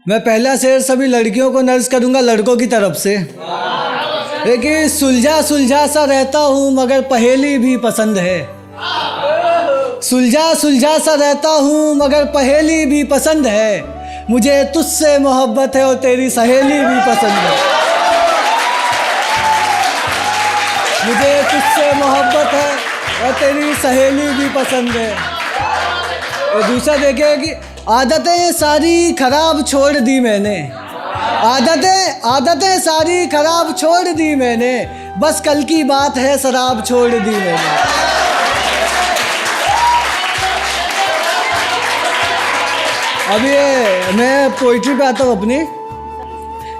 मैं पहला शेर सभी लड़कियों को नर्ज करूंगा लड़कों की तरफ से। लेकिन सुलझा सुलझा सा रहता हूँ मगर पहेली भी पसंद है। सुलझा सुलझा सा रहता हूँ मगर पहेली भी पसंद है। मुझे तुझसे मोहब्बत है और तेरी सहेली भी पसंद है। मुझे तुझसे मोहब्बत है और तेरी सहेली भी पसंद है। और दूसरा देखिए कि आदतें सारी खराब छोड़ दी मैंने। आदतें सारी खराब छोड़ दी मैंने। बस कल की बात है शराब छोड़ दी मैंने। अब ये मैं पोइट्री पे आता हूँ अपनी।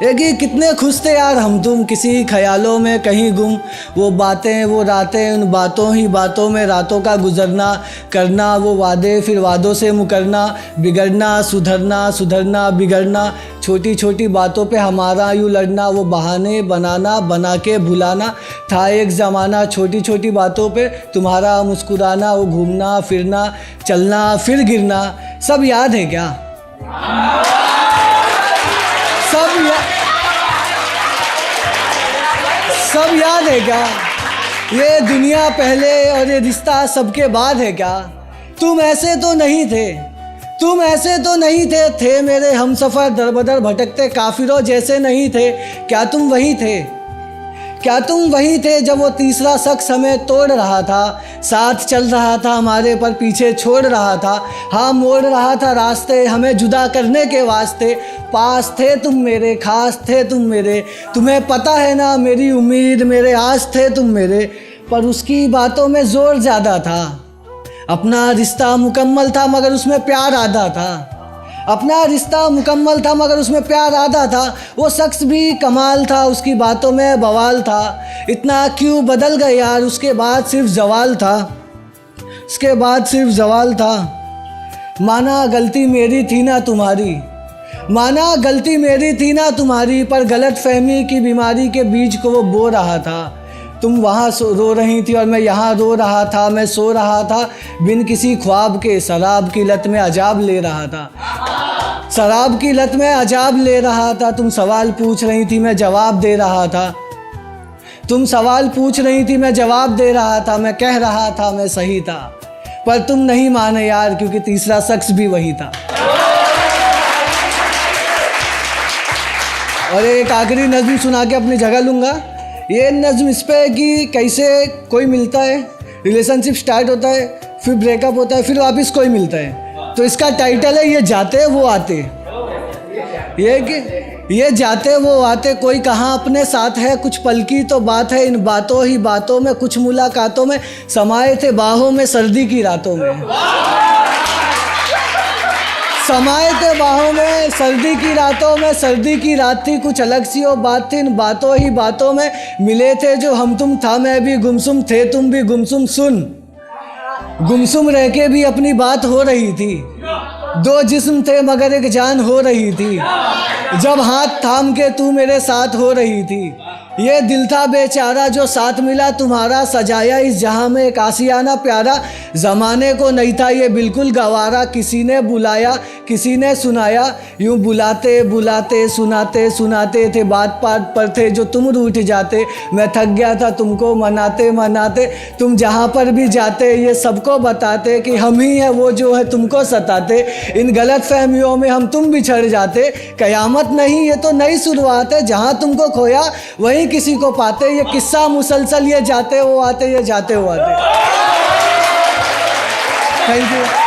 एक ही कितने खुश थे यार हम तुम किसी ख्यालों में कहीं गुम। वो बातें वो रातें उन बातों ही बातों में रातों का गुजरना करना। वो वादे फिर वादों से मुकरना बिगड़ना सुधरना सुधरना बिगड़ना। छोटी छोटी बातों पे हमारा यूँ लड़ना। वो बहाने बनाना बना के भुलाना। था एक ज़माना छोटी छोटी बातों पे तुम्हारा मुस्कुराना। वो घूमना फिरना चलना फिर गिरना। सब याद है क्या? सब याद है क्या? ये दुनिया पहले और ये रिश्ता सबके बाद है क्या? तुम ऐसे तो नहीं थे। तुम ऐसे तो नहीं थे मेरे हमसफ़र दरबदर भटकते काफिरों जैसे नहीं थे। क्या तुम वही थे? क्या तुम वही थे जब वो तीसरा शख्स हमें तोड़ रहा था? साथ चल रहा था हमारे पर पीछे छोड़ रहा था। हाँ मोड़ रहा था रास्ते हमें जुदा करने के वास्ते। पास थे तुम मेरे खास थे तुम मेरे। तुम्हें पता है ना मेरी उम्मीद मेरे आस थे तुम मेरे। पर उसकी बातों में ज़ोर ज़्यादा था। अपना रिश्ता मुकम्मल था मगर उसमें प्यार आधा था। अपना रिश्ता मुकम्मल था मगर उसमें प्यार आधा था। वो शख्स भी कमाल था उसकी बातों में बवाल था। इतना क्यों बदल गए यार? उसके बाद सिर्फ जवाल था। उसके बाद सिर्फ जवाल था। माना गलती मेरी थी ना तुम्हारी। माना गलती मेरी थी ना तुम्हारी। पर गलत फहमी की बीमारी के बीज को वो बो रहा था। तुम वहाँ रो रही थी और मैं यहाँ रो रहा था। मैं सो रहा था बिन किसी ख्वाब के। शराब की लत में अजाब ले रहा था। शराब की लत में अजाब ले रहा था। तुम सवाल पूछ रही थी मैं जवाब दे रहा था। तुम सवाल पूछ रही थी मैं जवाब दे रहा था। मैं कह रहा था मैं सही था। पर तुम नहीं माने यार क्योंकि तीसरा शख्स भी वही था। और एक आखिरी नज़्म सुना के अपनी जगह लूँगा। ये नज़्म इस पे कि कैसे कोई मिलता है, रिलेशनशिप स्टार्ट होता है, फिर ब्रेकअप होता है, फिर वापस कोई मिलता है। तो इसका टाइटल है ये जाते वो आते। ये कि ये जाते वो आते कोई कहाँ अपने साथ है। कुछ पल की तो बात है इन बातों ही बातों में। कुछ मुलाकातों में समाये थे बाहों में सर्दी की रातों में। समाये थे बाहों में सर्दी की रातों में। सर्दी की रात थी कुछ अलग सी वो बात थी इन बातों ही बातों में। मिले थे जो हम तुम था मैं भी गुमसुम थे तुम भी गुमसुम। सुन गुमसुम रह के भी अपनी बात हो रही थी। दो जिस्म थे मगर एक जान हो रही थी। जब हाथ थाम के तू मेरे साथ हो रही थी। ये दिल था बेचारा जो साथ मिला तुम्हारा। सजाया इस जहां में एक आशियाना प्यारा। ज़माने को नहीं था ये बिल्कुल गवारा। किसी ने बुलाया किसी ने सुनाया। यूं बुलाते बुलाते सुनाते सुनाते थे बात बात पर थे जो तुम रूठ जाते। मैं थक गया था तुमको मनाते मनाते। तुम जहां पर भी जाते ये सबको बताते कि हम ही हैं वो जो है तुमको सताते। इन गलत फहमियों में हम तुम बिछड़ जाते। कयामत नहीं ये तो नई शुरुआत है। जहां तुमको खोया वहीं किसी को पाते। ये किस्सा मुसलसल ये जाते वो आते ये जाते वो आते। Thank you.